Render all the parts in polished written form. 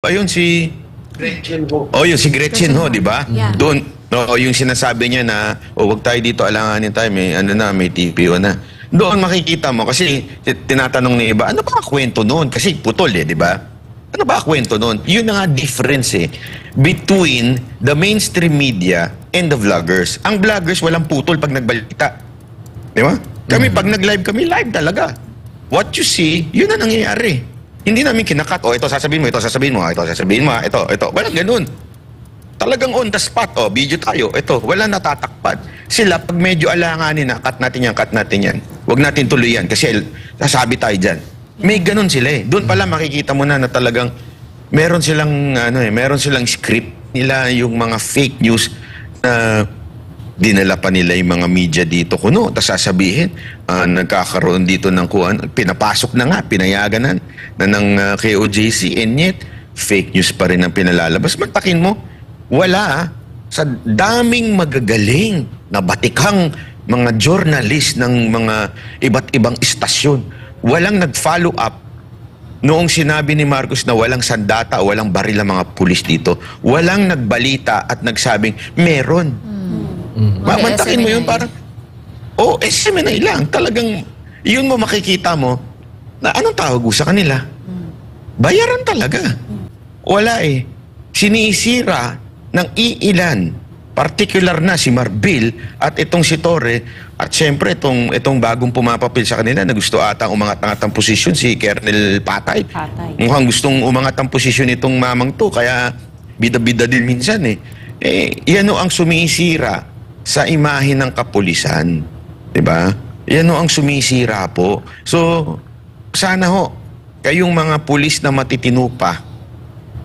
Ayun si Gretchen ho. Oh, yung si Gretchen ho, di ba? Yeah. Doon, no, yung sinasabi niya na, wag tayo dito, alanganin tayo, may ano na, may TPO na. Doon makikita mo kasi tinatanong ni iba, ano ba ang kwento noon? Kasi putol di ba? Ano ba ang kwento noon? Yun na nga difference between the mainstream media and the vloggers. Ang vloggers walang putol pag nagbalita. Di ba? Kami pag nag-live kami, live talaga. What you see, yun na nangyayari. Hindi namin kinakat, ito sasabihin mo, ito sasabihin mo, ito sasabihin mo, ito. Walang ganun. Talagang on the spot, video tayo, ito, wala natatakpan. Sila, pag medyo alanganin na, cut natin yan. Huwag natin tuloy yan, kasi sasabi tayo dyan. May ganun sila Doon pala makikita mo na talagang meron silang, meron silang script nila, yung mga fake news na dinala pa nila yung mga media dito kuno. Tapos sasabihin, nagkakaroon dito ng kuhan, pinapasok na nga, pinayagan na ng KOJC, and yet, fake news pa rin ang pinalalabas. Magtakin mo, wala sa daming magagaling na batikang mga journalist ng mga iba't ibang istasyon. Walang nag-follow up noong sinabi ni Marcos na walang sandata o walang baril ang mga pulis dito. Walang nagbalita at nagsabing, meron. Mamantakin mo yun parang, SMNI lang. Talagang, yun mo makikita mo na anong tawag sa kanila? Bayaran talaga. Wala sinisira ng iilan, particular na si Marbil at itong si Torre at siyempre itong bagong pumapapil sa kanila na gusto ata umangat-angat ang posisyon si Colonel Patay. Mukhang gustong umangat ang posisyon itong mamang to kaya bida-bida din minsan yan ang sumisira sa imahe ng kapulisan. Diba? Yan ang sumisira po. So, sana kayong mga pulis na matitino pa,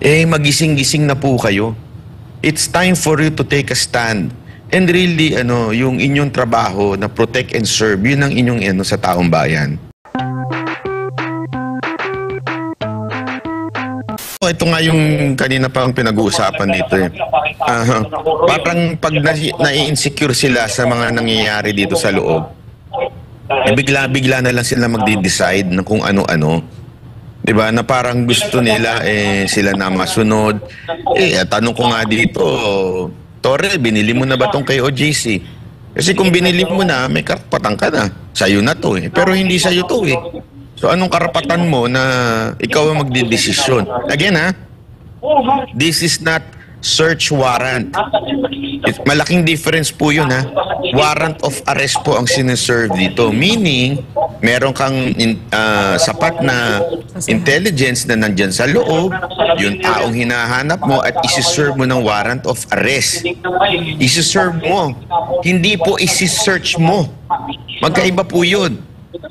magising-gising na po kayo. It's time for you to take a stand. And really, yung inyong trabaho na protect and serve, yun ang inyong sa taong bayan. Ito nga yung kanina pa ang pinag-uusapan dito parang pag na-insecure sila sa mga nangyayari dito sa loob, bigla-bigla na lang sila magde-decide na kung ano-ano. Diba? Na parang gusto nila sila na masunod. Tanong ko nga dito, Torre, binili mo na ba tong kay OJC? Kasi kung binili mo na, may karapatan ka na. Sa'yo na to Pero hindi sa'yo to So anong karapatan mo na ikaw ang magdidesisyon? Again this is not search warrant. Malaking difference po yun Warrant of arrest po ang sineserve dito. Meaning, meron kang sapat na intelligence na nandyan sa loob, yung taong hinahanap mo at isi-serve mo ng warrant of arrest. Isi-serve mo. Hindi po isi-search mo. Magkaiba po yun.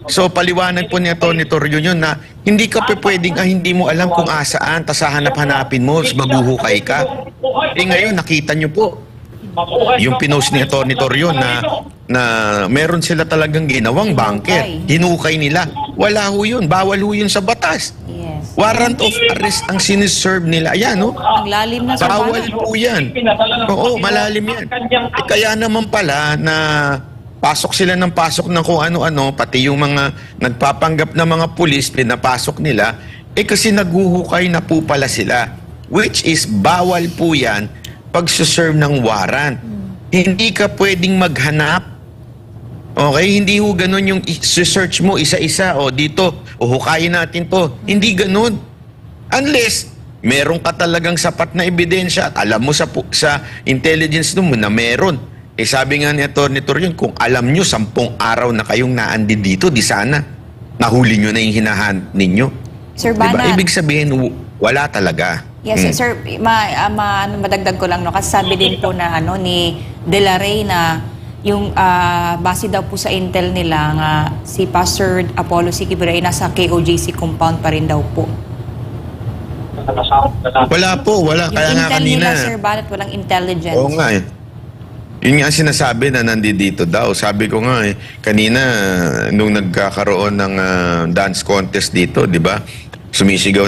So, paliwanag po ni Atty. Torrio yun na hindi ka pwedeng, hindi mo alam kung asaan, tas hahanap-hanapin mo, maguhukay ka. Ngayon, nakita nyo po, yung pinost ni Atty. Torrio na meron sila talagang ginawang bunker. Hinukay nila. Wala yun. Bawal yun sa batas. Yes. Warrant of arrest ang siniserve nila. Ayan, Ang lalim na sa bawal po yan. Oo, malalim yan. Kaya naman pala na pasok sila ng pasok ng kung ano-ano, pati yung mga nagpapanggap na mga pulis, pinapasok nila, kasi naghuhukay na po pala sila. Which is, bawal po yan pag-serve ng warrant. Hindi ka pwedeng maghanap. Okay? Hindi ganun yung search mo isa-isa, dito, hukayin natin to. Hindi ganun. Unless, meron ka talagang sapat na ebidensya at alam mo sa intelligence mo na meron. Sabi nga ni Atty. Torrio, kung alam nyo, 10 araw na kayong naandi dito, di sana nahuli nyo na yung hinahanap ninyo. Sir Bana, Ibig sabihin, wala talaga. Yes, sir, madagdag ko lang, kasi sabi din po na ni De La Rey na yung base daw po sa intel nila nga si Pastor Apollo Siquibira ay nasa KOJC compound pa rin daw po. Wala po, wala. Yung Kaya nga intel kanina. nila, Sir Banat, walang intelligence. Oo nga Yun nga sinasabi na nandito daw. Sabi ko nga kanina nung nagkakaroon ng dance contest dito, di ba? Sumisigaw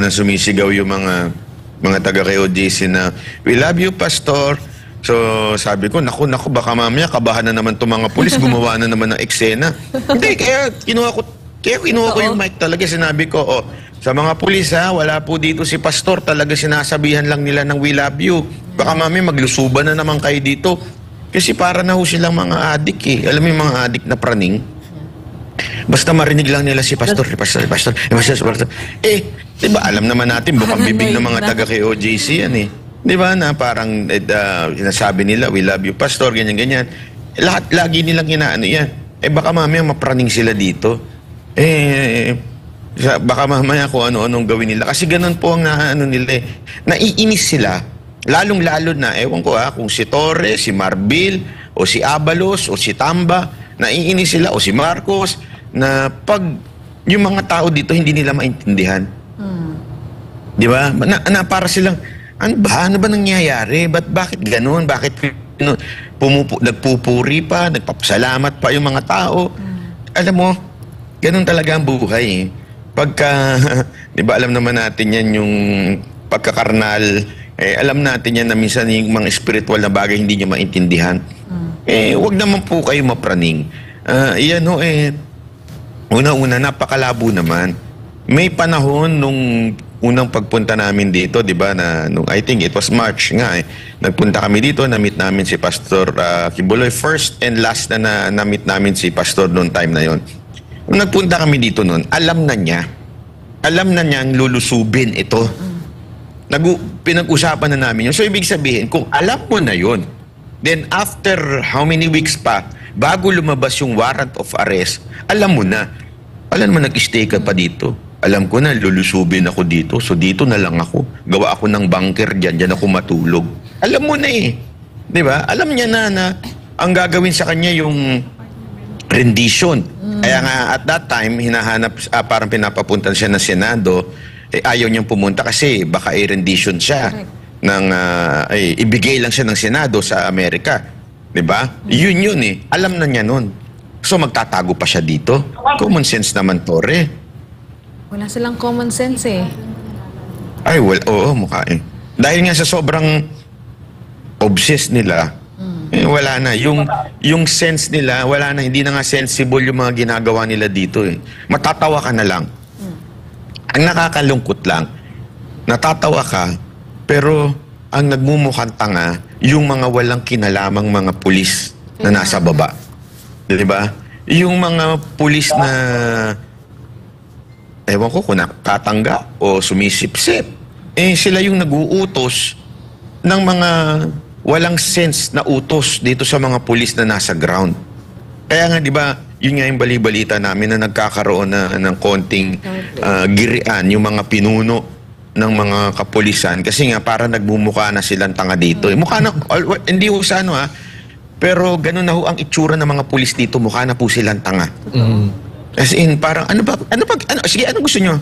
yung mga taga-KOJC na, "We love you, Pastor." So sabi ko, naku, baka mamaya kabahan na naman itong mga pulis, gumawa na naman ng eksena. Hindi, kaya Kaya kinuha ko Totoo. yung mic talaga, sinabi ko, sa mga pulis ha, wala po dito si pastor, talaga sinasabihan lang nila ng we love you. Baka mami maglusuban na naman kayo dito. Kasi para na ho silang mga adik eh. Alam mo yung mga adik na praning? Basta marinig lang nila si pastor, pastor. Di ba alam naman natin, bukang bibig ng mga taga kay OJC yan eh. Di ba na parang sinasabi nila, we love you pastor, ganyan-ganyan. Lahat, lagi nilang inaano yan. Baka mamaya mapraning sila dito. Baka mamaya kung ano-anong gawin nila. Kasi ganun po ang naano nila eh. Naiinis sila. Lalong-lalo na, ewan ko kung si Torres, si Marbil, o si Abalos, o si Tamba, naiinis sila, o si Marcos, na pag yung mga tao dito hindi nila maintindihan. Di ba? Para silang, ano ba nangyayari? Bakit ganun? Bakit nagpupuri pa, nagpapasalamat pa yung mga tao? Alam mo, ganun talaga ang buhay eh. Pagka, di ba alam naman natin yan yung pagkakarnal, alam natin yan na minsan yung mga spiritual na bagay hindi nyo maintindihan. Wag naman po kayo mapraning. Una-una, napakalabo naman. May panahon nung unang pagpunta namin dito, di ba, I think it was March nga eh. Nagpunta kami dito, na-meet namin si Pastor Kibuloy. First and last na na-meet namin si Pastor noong time na yon. Nung nagpunta kami dito noon, alam na niyang lulusubin ito. Pinag-usapan na namin yun. So, ibig sabihin, kung alam mo na yun, then after how many weeks pa, bago lumabas yung warrant of arrest, alam mo na. Alam mo, nag-stay ka pa dito. Alam ko na, lulusubin ako dito. So, dito na lang ako. Gawa ako ng bunker dyan. Dyan ako matulog. Alam mo na eh. Di ba? Alam niya na ang gagawin sa kanya yung rendition. Kaya nga, at that time, hinahanap, parang pinapapuntan siya ng Senado, ayaw niyang pumunta kasi baka i-rendition siya. Ibigay lang siya ng Senado sa Amerika. Diba? Yun eh. Alam na niya nun. So magtatago pa siya dito? Common sense naman, Tore. Wala silang common sense eh. Oo, mukha eh. Dahil nga sa sobrang obsessed nila, wala na. Yung sense nila, wala na. Hindi na nga sensible yung mga ginagawa nila dito eh. Matatawa ka na lang. Ang nakakalungkot lang, natatawa ka, pero ang nagmumukhang tanga, yung mga walang kinalamang mga pulis na nasa baba. Diba? Yung mga pulis na, ewan ko kung nakatangga o sumisipsip, sila yung nag-uutos ng mga walang sense na utos dito sa mga pulis na nasa ground. Kaya nga, di ba, yun nga yung bali-balita namin na nagkakaroon ng konting girian yung mga pinuno ng mga kapulisan kasi nga para nagmumukha na silang tanga dito. Mukha na, hindi ho sa ano pero ganun na ho ang itsura ng mga pulis dito, mukha na po silang tanga. As in, parang, sige, anong gusto nyo?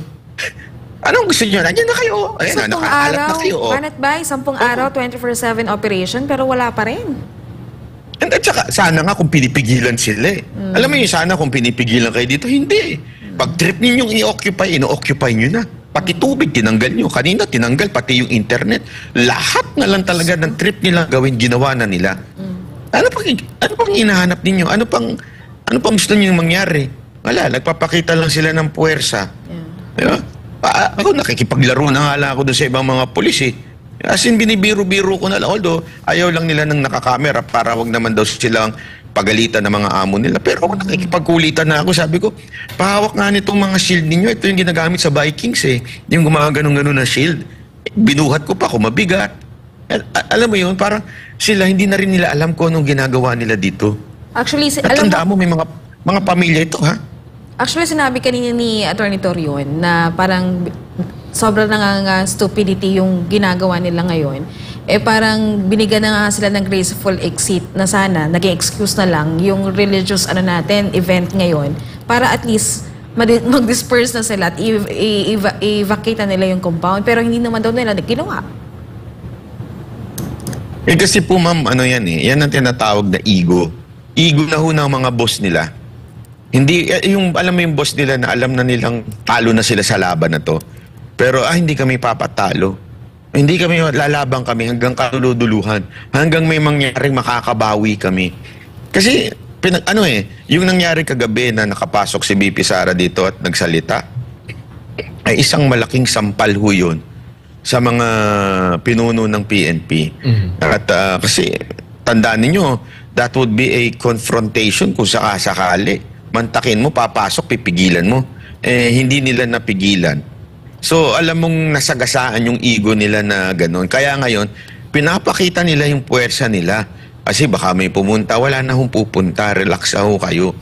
Anong gusto nyo? Nandiyan na kayo. Ayan, 10 nakaalat araw, na kayo. Barnett Bay, 10 araw, 24/7 operation, pero wala pa rin. At saka, sana nga kung pinipigilan sila eh. Alam mo yun, sana kung pinipigilan kayo dito, hindi. Pag trip ninyong i-occupy, ino-occupy nyo na. Pati tubig, tinanggal nyo. Kanina, tinanggal, pati yung internet. Lahat na lang talaga ng trip nila gawin, ginawa na nila. Ano pang hinahanap ninyo? Ano pang gusto nyo mangyari? Wala, nagpapakita lang sila ng puwersa. Diba? Ako nakikipaglaro na nga lang ako doon sa ibang mga pulis eh. As in, binibiro-biro ko na lang. Although, ayaw lang nila ng nakakamera para wag naman daw silang pagalitan ng mga amo nila. Pero ako nakikipagkulitan na ako. Sabi ko, pahawak nga nitong mga shield ninyo. Ito yung ginagamit sa Vikings eh. Yung gumaganon-ganon na shield. Binuhat ko pa kung mabigat. Alam mo yun, parang sila hindi na rin nila alam kung anong ginagawa nila dito. Actually, At tandaan mo, may mga pamilya ito ha. Actually, sinabi kanina ni Attorney Torion na parang sobrang stupidity yung ginagawa nila ngayon. Parang binigyan na nga sila ng graceful exit na sana, naging excuse na lang yung religious event ngayon para at least mag-disperse na sila at i-vacate na nila yung compound. Pero hindi naman daw nila ginawa. Kasi po ma'am, yan yan ang tinatawag na ego. Ego na ho ng mga boss nila. Hindi, alam mo yung boss nila na alam na nilang talo na sila sa laban na to. Pero hindi kami papatalo. Hindi kami lalaban kami hanggang kaluluduluhan. Hanggang may mangyaring makakabawi kami. Kasi yung nangyari kagabi na nakapasok si BP Sara dito at nagsalita, ay isang malaking sampal ho yun sa mga pinuno ng PNP. At kasi, tandaan ninyo, that would be a confrontation kung sakasakali. Mantakin mo, papasok, pipigilan mo. Hindi nila napigilan. So, alam mong nasagasaan yung ego nila na gano'n. Kaya ngayon, pinapakita nila yung puwersa nila. Kasi baka may pumunta, wala na hong pupunta, relax ho kayo.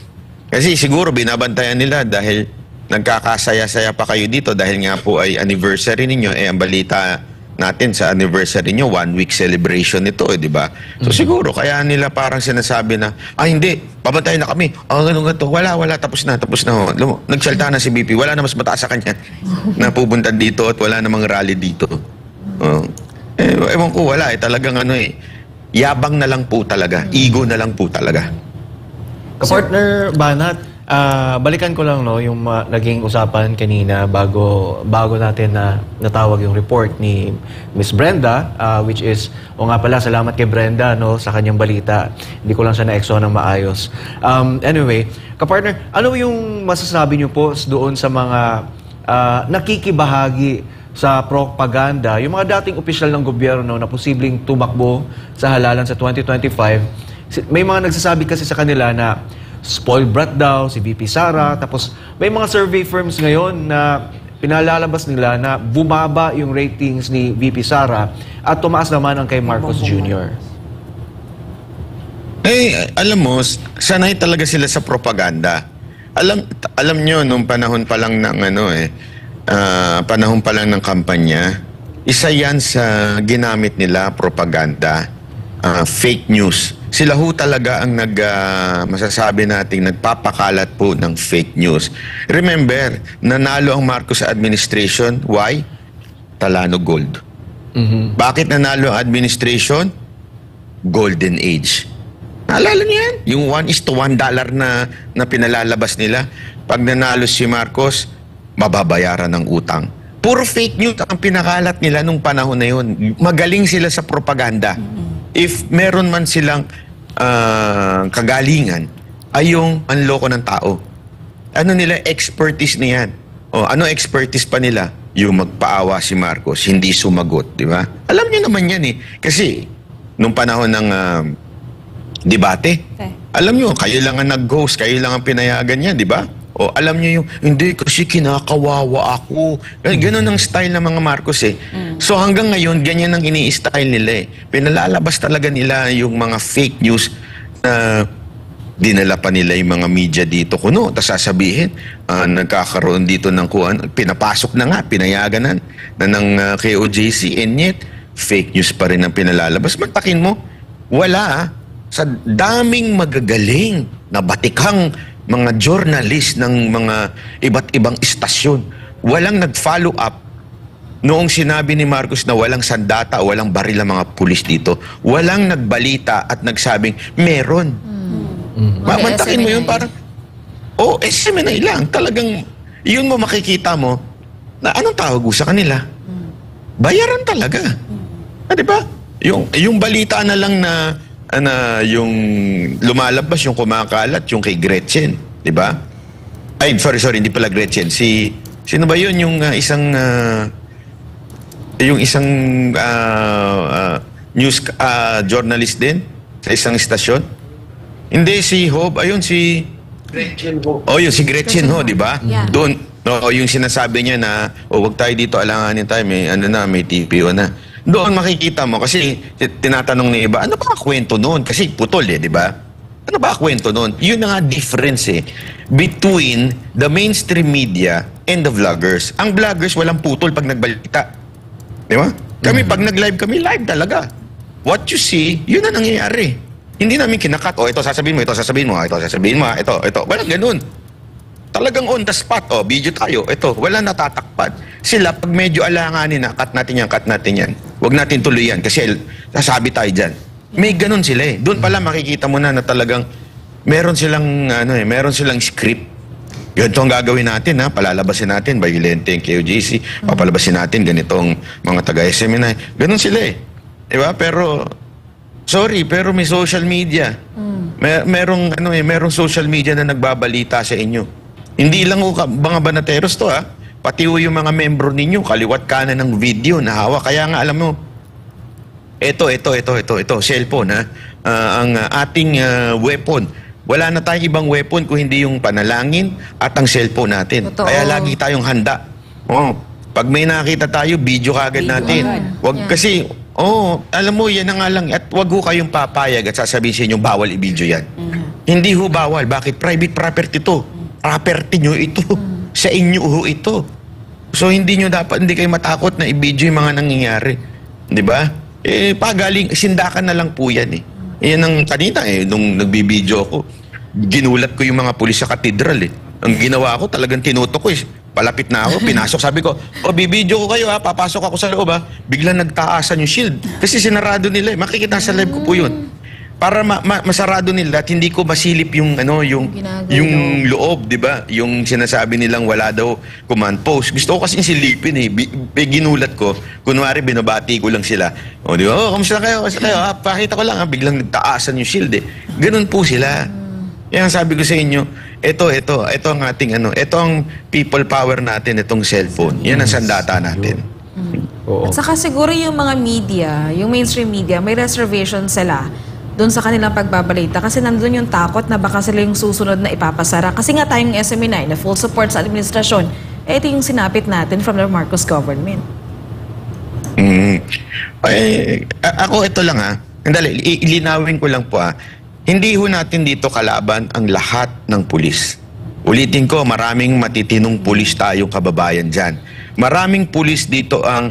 Kasi siguro binabantayan nila dahil nagkakasaya-saya pa kayo dito dahil nga po ay anniversary ninyo. Ang balita natin sa anniversary nyo, 1-week celebration ito, di ba? So siguro, kaya nila parang sinasabi na, hindi, pabantayan na kami. Ganun. Wala, tapos na. Nagsalta na si BP, wala na mas mataas sa kanya na pupunta dito at wala namang rally dito. Ewan ko, wala talagang yabang na lang po talaga. Ego na lang po talaga. Kapartner Banat, balikan ko lang yung naging usapan kanina bago natin natawag yung report ni Miss Brenda, which is, nga pala, salamat kay Brenda sa kanyang balita. Hindi ko lang siya na-exo ng maayos. Anyway, kapartner, ano yung masasabi niyo po doon sa mga nakikibahagi sa propaganda, yung mga dating opisyal ng gobyerno na posibleng tumakbo sa halalan sa 2025, may mga nagsasabi kasi sa kanila na spoiled brat daw, si VP Sara, tapos may mga survey firms ngayon na pinalalabas nila na bumaba yung ratings ni VP Sara at tumaas naman ang kay Marcos Jr. Alam mo, sanay talaga sila sa propaganda. Alam nyo, nung panahon pa lang ng panahon pa lang ng kampanya, isa yan sa ginamit nila, propaganda, fake news. Sila ho talaga ang masasabi nating nagpapakalat po ng fake news. Remember, nanalo ang Marcos administration. Why? Talano Gold. Bakit nanalo ang administration? Golden Age. Naalala niyo yan? Yung 1:1 dollar na pinalalabas nila. Pag nanalo si Marcos, mababayaran ng utang. Puro fake news ang pinakalat nila nung panahon na yun. Magaling sila sa propaganda. If meron man silang kagalingan, ay yung anloko ng tao. Ano nila? Expertise niyan. Ano expertise pa nila? Yung magpaawa si Marcos, hindi sumagot, di ba? Alam niyo naman yan Kasi, nung panahon ng debate, alam niyo, kayo lang ang nag-host, kayo lang ang pinayagan niya, di ba? Alam niyo yung, hindi kasi kinakawawa ako. Ganun ang style ng mga Marcos So hanggang ngayon, ganyan ang ini-style nila Pinalalabas talaga nila yung mga fake news na dinala pa nila yung mga media dito kuno. Tapos sasabihin, nagkakaroon dito ng pinapasok na nga, pinayagan na ng KOJC, and yet, fake news pa rin ang pinalalabas. Magtakin mo, wala sa daming magagaling na batikang mga journalist ng mga iba't ibang istasyon, walang nag-follow up noong sinabi ni Marcos na walang sandata o walang baril ang mga pulis dito. Walang nagbalita at nagsabing meron. Mantakin mo yun parang, SMNI lang. Talagang, yun mo makikita mo na anong tawag sa kanila? Bayaran talaga. Diba? Yung balita na lang na yung lumalabas, yung kumakalat, yung kay Gretchen, di ba? Ay, sorry, hindi pala Gretchen. Sino ba yun? Yung isang news journalist din sa isang istasyon? Hindi, si Hope. Ayun, si Gretchen Ho. Yun, si Gretchen Ho, di ba? Yeah. Doon, yung sinasabi niya na, wag tayo dito, alanganin tayo, may TPO na. Doon makikita mo kasi tinatanong ni iba, ano ba ang kwento noon? Kasi putol di ba? Ano ba ang kwento noon? Yun na nga difference between the mainstream media and the vloggers. Ang vloggers walang putol pag nagbalita. Di ba? Kami pag nag-live kami, live talaga. What you see, yun na nangyayari. Hindi namin kinakat, ito sasabihin mo, ito sasabihin mo, ito sasabihin mo, ito. Walang ganun. Talagang on the spot, video tayo, ito, wala natatakpan. Sila, pag medyo alanganin na, cut natin yan. Huwag natin tuloy yan, kasi sasabi tayo dyan. May ganun sila Doon pala makikita mo na talagang meron silang, meron silang script. Ganito ang gagawin natin, palalabasin natin, violente yung KOJC, papalabasin natin ganitong mga taga-SMNI. Ganun sila Diba? Pero, sorry, pero may social media. merong social media na nagbabalita sa inyo. Hindi lang mga banateros to, ha. Pati yung mga membro ninyo, kaliwat kanan ng video na hawak. Kaya nga alam mo, ito, cellphone, ha. Ang ating weapon. Wala na tayong ibang weapon kung hindi yung panalangin at ang cellphone natin. Totoo. Kaya lagi tayong handa. Pag may nakita tayo, video kagad Video natin. agad. Wag kasi, alam mo, yan na nga lang. At wag ho kayong papayag at sasabihin sa inyo, bawal i-video yan. Hindi ho bawal. Bakit? Private property to. Property nyo ito. Sa inyo ho ito. So, hindi kayo matakot na i-video yung mga nangyayari. Di ba? Pagaling, sindakan na lang po yan eh. Yan ang kanina nung nagbibideo ako, ginulat ko yung mga pulis sa katedral eh. Ang ginawa ko, talagang tinutok ko eh. Palapit na ako, pinasok. Sabi ko, bibideo ko kayo ha, papasok ako sa loob ha. Biglang nagtaasan yung shield. Kasi sinarado nila eh. Makikita sa live ko po yun. Para masarado nila at hindi ko masilip yung loob, di ba? Yung sinasabi nilang wala daw command post. Gusto ko kasi silipin eh. Ginulat ko. Kunwari, binabati ko lang sila. Di ba? Kamusta kayo? Pakita ko lang ha. Biglang nagtaasan yung shield eh. Ganun po sila. Yan sabi ko sa inyo, ito ang ating ito ang people power natin, itong cellphone. Yan ang sandata natin. Oo. At saka siguro yung mga media, yung mainstream media, may reservation sila doon sa kanilang pagbabalita kasi nandun yung takot na baka sila yung susunod na ipapasara. Kasi nga tayong SMNI na full support sa administrasyon, ito yung sinapit natin from the Marcos government. Ako ito lang ha. Andali, ilinawin ko lang po ha. Hindi ho natin dito kalaban ang lahat ng pulis. Ulitin ko, maraming matitinong pulis tayong kababayan dyan. Maraming pulis dito ang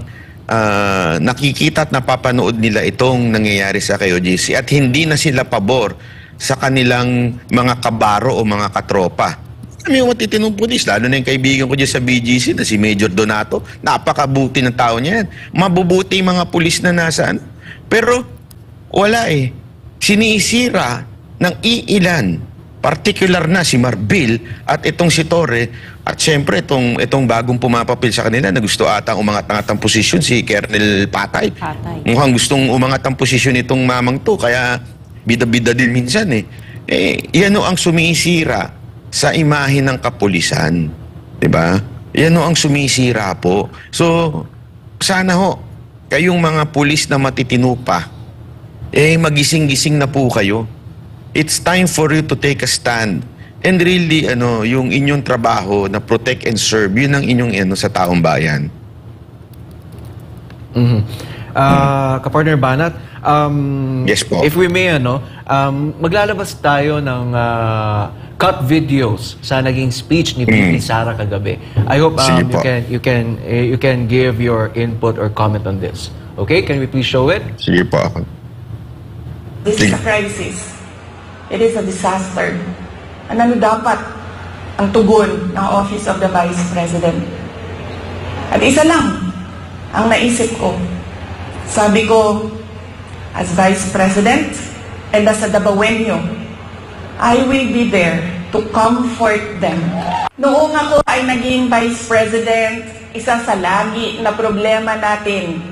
nakikita at napapanood nila itong nangyayari sa KOJC at hindi na sila pabor sa kanilang mga kabaro o mga katropa. Kami yung matitinong pulis, lalo na yung kaibigan ko dyan sa BGC na si Major Donato. Napakabuti ng tao niya yan. Mabubuti yung mga pulis na nasaan. Pero wala eh. Sinisira ng iilan, particular na si Marbil at itong si Torre at syempre itong bagong pumapapil sa kanila na gusto atang umangat-angat ang posisyon si Colonel Patay. Mukhang gustong umangat ang posisyon itong mamang to kaya bida-bida din minsan eh. Yan o ang sumisira sa imahe ng kapulisan. Diba? Yan o ang sumisira po. So, sana ho, kayong mga pulis na matitino pa, magising-gising na po kayo. It's time for you to take a stand. And really, yung inyong trabaho na protect and serve, yun ang inyong sa taong bayan. Kapartner Banat, Yes po. if we may, maglalabas tayo ng cut videos sa naging speech ni VP Sara kagabi. I hope Sige po. you can give your input or comment on this. Okay, can we please show it? Sige po ako. This is a crisis. It is a disaster. Ano dapat ang tugon ng Office of the Vice President? At isa lang ang naisip ko. Sabi ko, as Vice President and as a Dabawenyo, I will be there to comfort them. Noong ako ay naging Vice President, isa sa lagi na problema natin,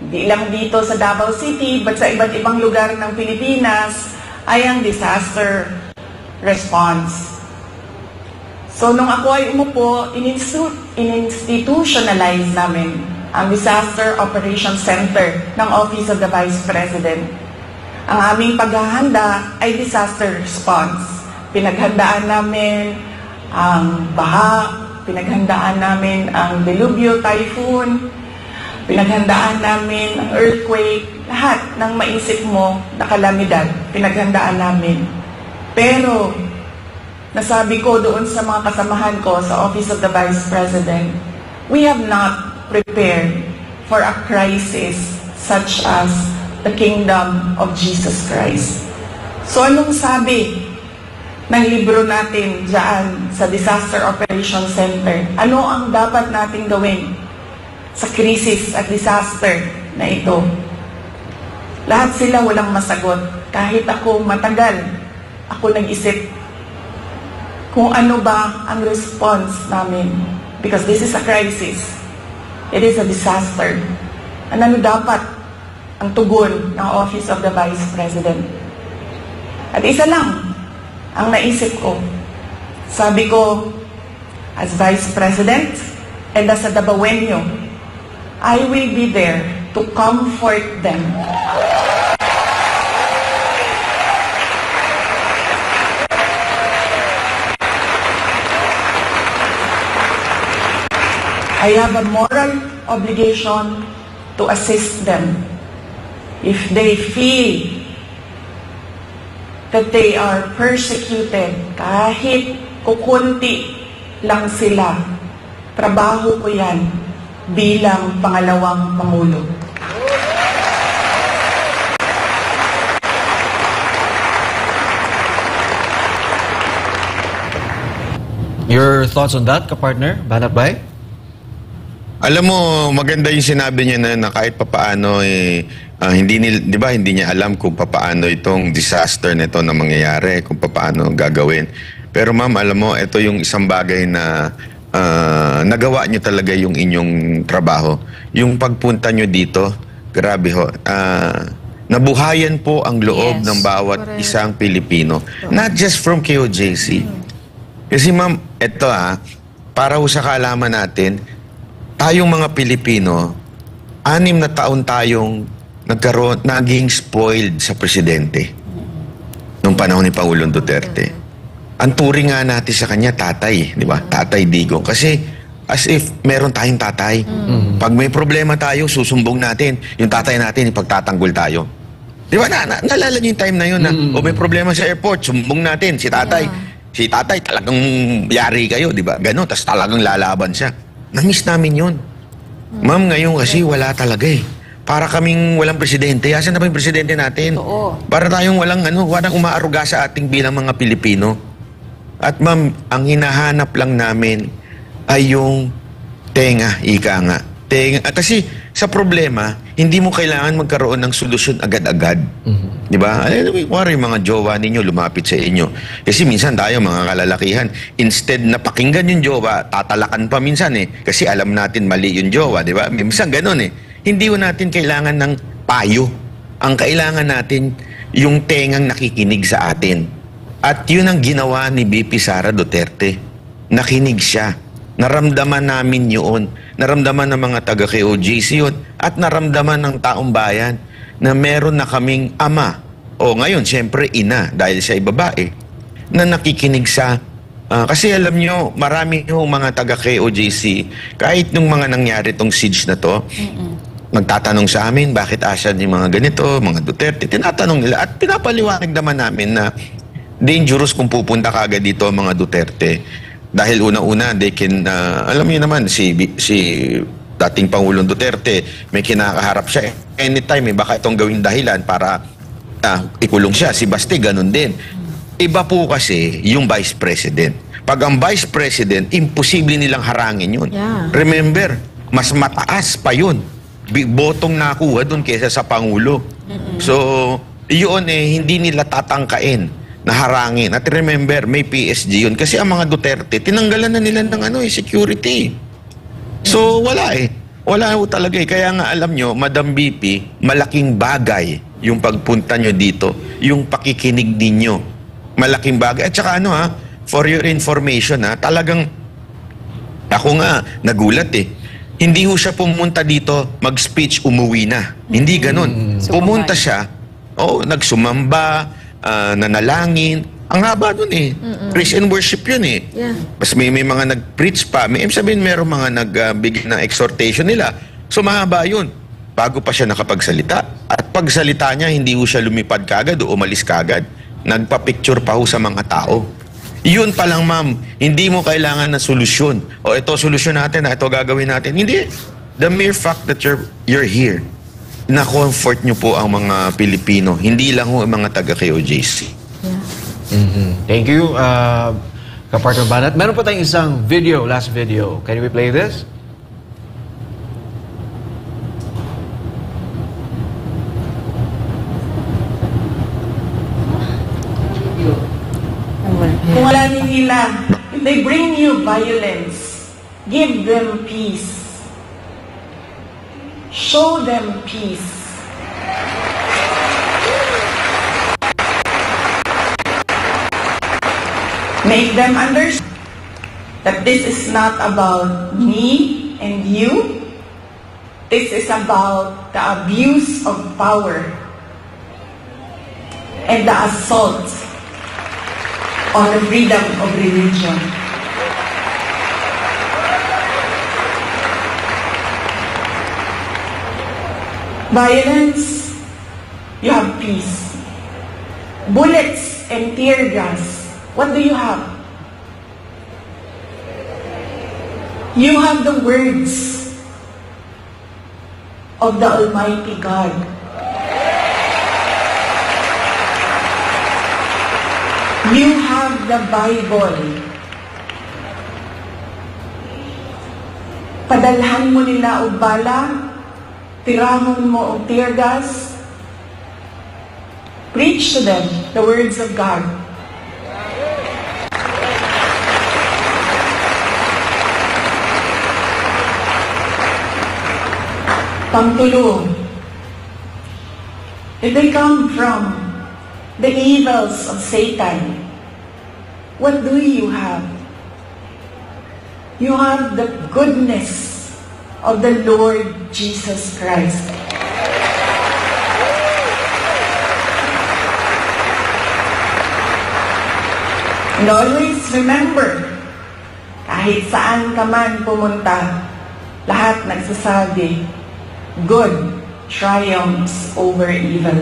hindi lang dito sa Davao City, but sa iba't ibang lugar ng Pilipinas, ay ang disaster response. So, nung ako ay umupo, in-institutionalize namin ang Disaster Operations Center ng Office of the Vice President. Ang aming paghahanda ay disaster response. Pinaghandaan namin ang baha, pinaghandaan namin ang delubyo, typhoon, pinaghandaan namin ang earthquake, lahat ng maisip mo na kalamidad, pinaghandaan namin. Pero, nasabi ko doon sa mga kasamahan ko sa Office of the Vice President, we have not prepared for a crisis such as the Kingdom of Jesus Christ. So, anong sabi ng libro natin dyan sa Disaster Operations Center? Ano ang dapat nating gawin sa krisis at disaster na ito? Lahat sila walang masagot. Kahit ako matagal, ako nag-isip kung ano ba ang response namin. Because this is a crisis. It is a disaster. Ano dapat ang tugon ng Office of the Vice President? At isa lang ang naisip ko. Sabi ko, as Vice President and as a Dabawenyo, I will be there to comfort them. I have a moral obligation to assist them if they feel that they are persecuted, kahit kukunti lang sila. Trabaho ko yan bilang pangalawang Pangulo. Your thoughts on that, kapartner? Banat Bay? Alam mo, maganda yung sinabi niya na kahit papaano, hindi niya alam kung papaano itong disaster na ito na mangyayari, kung papaano gagawin. Pero ma'am, alam mo, ito yung isang bagay na nagawa niyo talaga yung inyong trabaho. Yung pagpunta niyo dito, grabe ho, nabuhayan po ang loob Yes, ng bawat correct. isang Pilipino. Not just from KOJC. Kasi ma'am, ito para ho sa kaalaman natin, tayong mga Pilipino, 6 na taon tayong naging spoiled sa presidente noong panahon ni Pangulong Duterte. Ang turing nga natin sa kanya, tatay, di ba? Tatay Digong. Kasi as if meron tayong tatay. Pag may problema tayo, susumbong natin. Yung tatay natin, ipagtatanggol tayo. Di ba? Naalala niyo yung time na yun na, o may problema sa airport, sumbong natin. Si tatay, talagang yari kayo, di ba? Ganon, tas talagang lalaban siya. Na-miss namin yun. Ma'am, ngayon kasi wala talaga eh. Para kaming walang presidente. Asan na ba yung presidente natin? Oo. Para tayong walang umaaruga sa ating bilang mga Pilipino. At ma'am, ang hinahanap lang namin ay yung tenga, ika nga. Tenga. At kasi sa problema, hindi mo kailangan magkaroon ng solusyon agad-agad. Di ba? Yung mga jowa ninyo lumapit sa inyo. Kasi minsan tayo, mga kalalakihan, instead na pakinggan yung jowa, tatalakan pa minsan eh. Kasi alam natin mali yung jowa, di ba? Minsan ganun eh. Hindi ko natin kailangan ng payo. Ang kailangan natin yung tengang nakikinig sa atin. At yun ang ginawa ni BP Sara Duterte. Nakinig siya. Naramdaman namin yun. Naramdaman ng mga taga-KOJC yun. At naramdaman ng taong bayan na meron na kaming ama. O ngayon, siyempre ina, dahil siya ay babae, na nakikinig sa... kasi alam nyo, marami yung mga taga-KOJC, kahit nung mga nangyari tong siege na to, magtatanong sa amin, bakit asan yung mga ganito, mga Duterte, tinatanong nila. At pinapaliwanag naman namin na dangerous kung pupunta ka agad dito ang mga Duterte. Dahil una-una, they can, alam niyo naman, si dating Pangulong Duterte, may kinakaharap siya. Anytime, baka itong gawing dahilan para ikulong siya. Si Basti, ganun din. Iba po kasi yung Vice President. Pag ang Vice President, imposible nilang harangin yun. Yeah. Remember, mas mataas pa yun. Botong nakuha dun kesa sa Pangulo. So, yun hindi nila tatangkain na harangin. At remember, may PSG yun. Kasi ang mga Duterte, tinanggalan na nila ng security. So, wala Wala talaga Kaya nga alam nyo, Madam BP, malaking bagay yung pagpunta nyo dito, yung pakikinig ninyo. Malaking bagay. At saka for your information talagang, ako nga, nagulat Hindi ho siya pumunta dito, mag-speech, umuwi na. Hindi ganun. Pumunta siya, nagsumamba, nanalangin. Ang haba dun Praise and worship yun Yeah. Mas may mga nag-preach pa. May sabihin, meron mga nagbigay ng exhortation nila. So mahaba yun. Bago pa siya nakapagsalita. At pagsalita niya, hindi ho siya lumipad kagad o umalis kagad. Nagpa-picture pa ho sa mga tao. Yun pa lang, ma'am. Hindi mo kailangan ng solusyon. O ito, solusyon natin, ito gagawin natin. Hindi. The mere fact that you're here, na-comfort nyo po ang mga Pilipino. Hindi lang ho ang mga taga-KOJC. Thank you, kapartner Banat. Meron pa tayong isang video, last video. Can we play this? Kung wala nila, if they bring you violence, give them peace. Show them peace. Make them understand that this is not about me and you. This is about the abuse of power and the assault on the freedom of religion. Violence, you have peace. Bullets and tear gas, what do you have? You have the words of the Almighty God. You have the Bible. Padalhan mo nila og bala, tirahon mo og tear gas. Preach to them the words of God. Pangtulong. If they come from the evils of Satan, what do you have? You have the goodness of the Lord Jesus Christ. And always remember, kahit saan ka man pumunta, lahat nagsasabi, good triumphs over evil.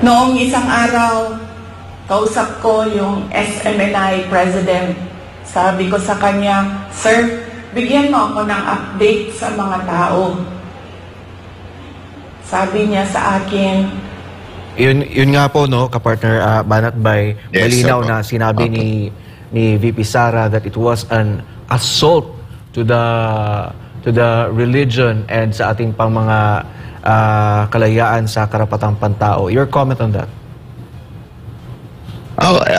Noong isang araw, kausap ko yung SMNI President. Sabi ko sa kanya, Sir, bigyan mo ako ng update sa mga tao. Sabi niya sa akin, Yun nga po, no, kapartner Banat Bay, Yes, malinaw opo. na sinabi Opo. ni VP Sara that it was an assault to the religion and sa ating pang mga kalayaan sa karapatang pantao. Your comment on that?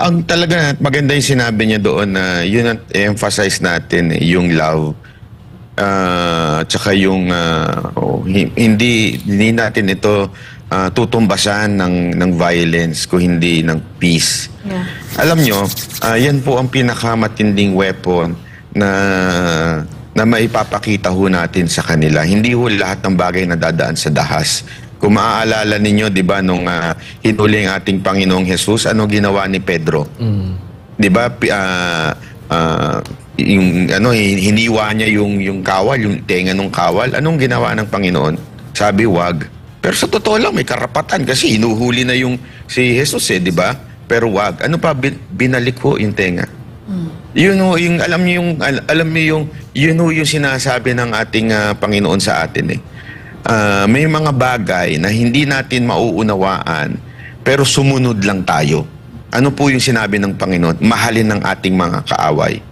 Ang talaga maganda yung sinabi niya doon na yun ang emphasize natin, yung love. Tsaka yung hindi natin ito tutumbasan ng violence kung hindi ng peace. Yeah. Alam nyo, yan po ang pinakamatinding weapon na maipapakita ho natin sa kanila. Hindi ho lahat ng bagay na dadaan sa dahas. Kung maaalala ninyo, di ba, nung hinuli ang ating Panginoong Jesus, ano ginawa ni Pedro? Di ba, hiniwa niya yung kawal, yung tenga ng kawal. Anong ginawa ng Panginoon? Sabi, wag. Pero sa totoo lang, may karapatan kasi hinuhuli na yung si Jesus, di ba? Pero wag. Ano pa, binalik ho yung tenga. Yun ho, yung, alam niyo yung, yun ho yung sinasabi ng ating Panginoon sa atin. May mga bagay na hindi natin mauunawaan, pero sumunod lang tayo. Ano po yung sinabi ng Panginoon? Mahalin ng ating mga kaaway.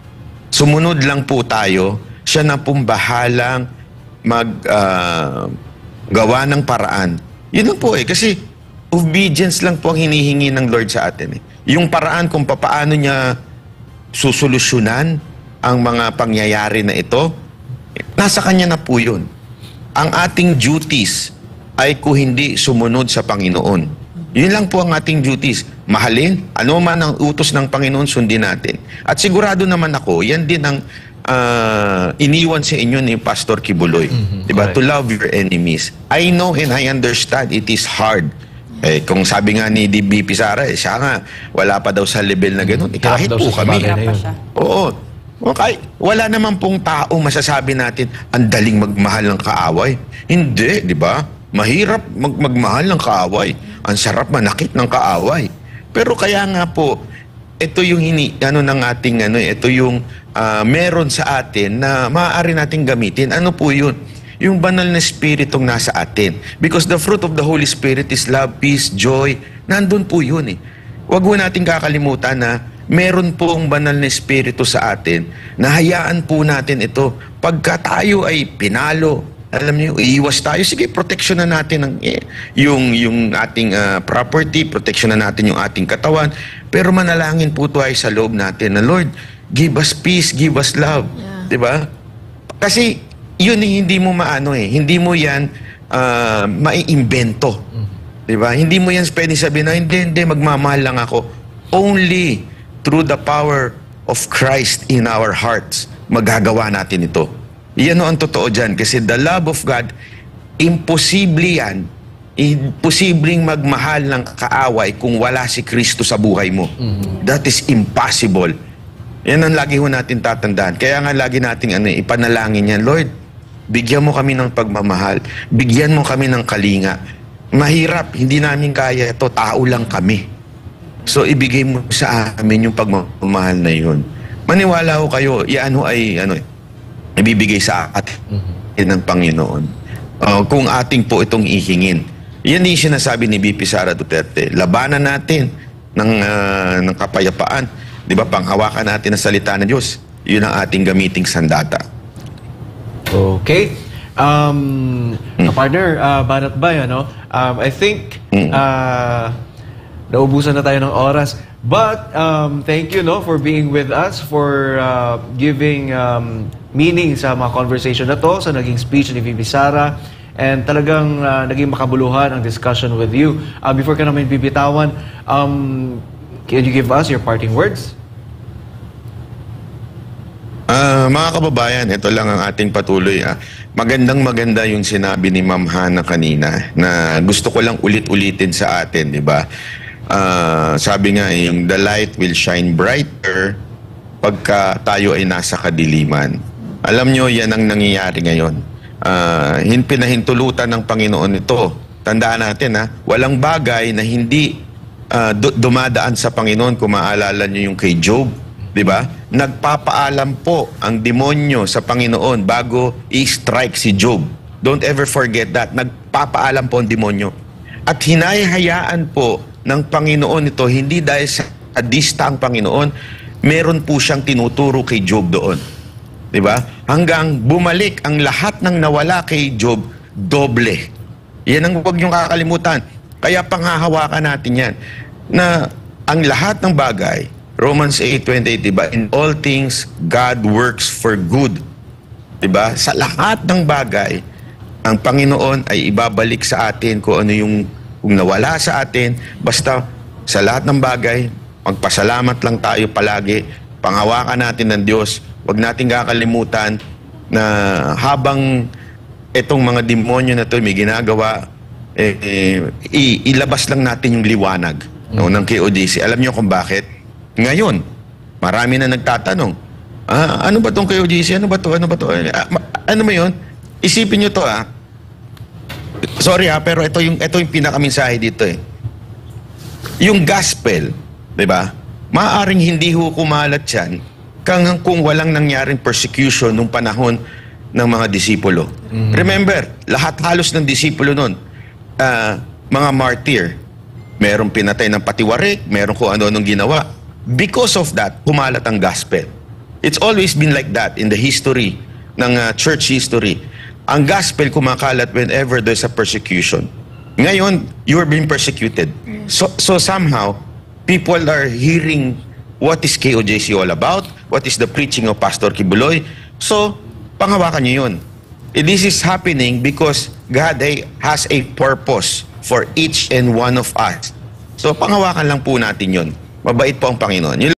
Sumunod lang po tayo, siya na pong bahalang gawa ng paraan. Yun lang po kasi obedience lang po ang hinihingi ng Lord sa atin. Yung paraan kung paano niya susolusyonan ang mga pangyayari na ito, nasa Kanya na po yun. Ang ating duties ay kung hindi sumunod sa Panginoon. Yun lang po ang ating duties. Mahalin, ano man ang utos ng Panginoon, sundin natin. At sigurado naman ako, yan din ang iniwan sa inyo ni Pastor Kibuloy. Diba? Correct. To love your enemies. I know and I understand it is hard. Kung sabi nga ni DBP Sara, siya nga, wala pa daw sa level na gano'n. Kahit daw po sa kami. bagay na Hirap pa yun. siya. Oo. Okay. Wala naman pong tao masasabi natin, ang daling magmahal ng kaaway. Hindi, di ba? Mahirap magmahal ng kaaway. Ang sarap manakit ng kaaway. Pero kaya nga po, ito yung ng ating ito yung meron sa atin na maaari nating gamitin. Ano po yun? Yung banal na spiritong nasa atin. Because the fruit of the Holy Spirit is love, peace, joy. Nandun po yun. Huwag po natin kakalimutan na meron pong banal na espiritu sa atin na hayaan po natin ito. Pagka tayo ay pinalo, alam niyo, iiwas tayo. Sige, protection na natin yung ating property, protection na natin yung ating katawan. Pero manalangin po tayo sa loob natin na, Lord, give us peace, give us love. Yeah. Diba? Kasi, yun hindi mo maano hindi mo yan maiimbento. Diba? Hindi mo yan pwede sabihin na, hindi, magmamahal lang ako. Only through the power of Christ in our hearts, magagawa natin ito. Yan ang totoo dyan. Kasi the love of God, imposible yan. Imposibleng magmahal ng kaaway kung wala si Kristo sa buhay mo. That is impossible. Yan ang lagi ho natin tatandaan. Kaya nga lagi nating ipanalangin yan, Lord, bigyan mo kami ng pagmamahal. Bigyan mo kami ng kalinga. Mahirap, hindi namin kaya ito. Tao lang kami. So, ibigay mo sa amin yung pagmamahal na yun. Maniwala ho kayo, yan ho ay ibibigay sa atin ng Panginoon. Kung ating po itong ihingin. Yan yung sinasabi ni BP Sara Duterte. Labanan natin ng kapayapaan. Di ba? Panghawakan natin ang salita ng Diyos. Yun ang ating gamiting sandata. Okay. Partner, Banat Bay, I think naubusan na tayo ng oras. But thank you for being with us, for giving meaning sa mga conversation na to, sa naging speech ni VP Sara. And talagang naging makabuluhan ang discussion with you. Before ka namin bibitawan, can you give us your parting words? Mga kababayan, ito lang ang ating patuloy. Maganda yung sinabi ni Ma'am Hana kanina na gusto ko lang ulit-ulitin sa atin, di ba? Sabi nga, yung the light will shine brighter pagka tayo ay nasa kadiliman. Alam nyo, yan ang nangyayari ngayon. Pinahintulutan ng Panginoon ito. Tandaan natin, walang bagay na hindi dumadaan sa Panginoon. Kung maalala nyo yung kay Job, di ba? Nagpapaalam po ang demonyo sa Panginoon bago i-strike si Job. Don't ever forget that. Nagpapaalam po ang demonyo. At hinahayaan po ng Panginoon ito, hindi dahil sa adista ang Panginoon, meron po siyang tinuturo kay Job doon. Diba? Hanggang bumalik ang lahat ng nawala kay Job, doble. Yan ang huwag niyong kakalimutan. Kaya panghahawakan natin yan. Na ang lahat ng bagay, Romans 8:28, diba? In all things, God works for good. Diba? Sa lahat ng bagay, ang Panginoon ay ibabalik sa atin kung ano yung kung nawala sa atin. Basta sa lahat ng bagay, magpasalamat lang tayo palagi. Panghawakan natin ng Diyos. Huwag natin kakalimutan na habang itong mga demonyo na ito may ginagawa, ilabas lang natin yung liwanag ng KOJC. Alam niyo kung bakit? Ngayon, marami na nagtatanong, ano ba itong KOJC? Ano ba ito? Ano ba ito? Ano mo yun? Isipin niyo to Sorry pero ito yung pinakamensahe dito Yung gospel, 'di ba? Maaaring hindi ho kumalat 'yan kung walang nangyaring persecution nung panahon ng mga disipulo. Remember, lahat halos ng disipulo noon, mga martyr, merong pinatay ng patiwarik, merong kung ano-anong ginawa. Because of that, kumalat ang gospel. It's always been like that in the history ng church history. Ang gospel kumakalat whenever there's a persecution. Ngayon, you're being persecuted. So somehow, people are hearing what is KOJC all about, what is the preaching of Pastor Kibuloy. So, panghawakan nyo yun. This is happening because God has a purpose for each and one of us. So, panghawakan lang po natin yun. Mabait po ang Panginoon.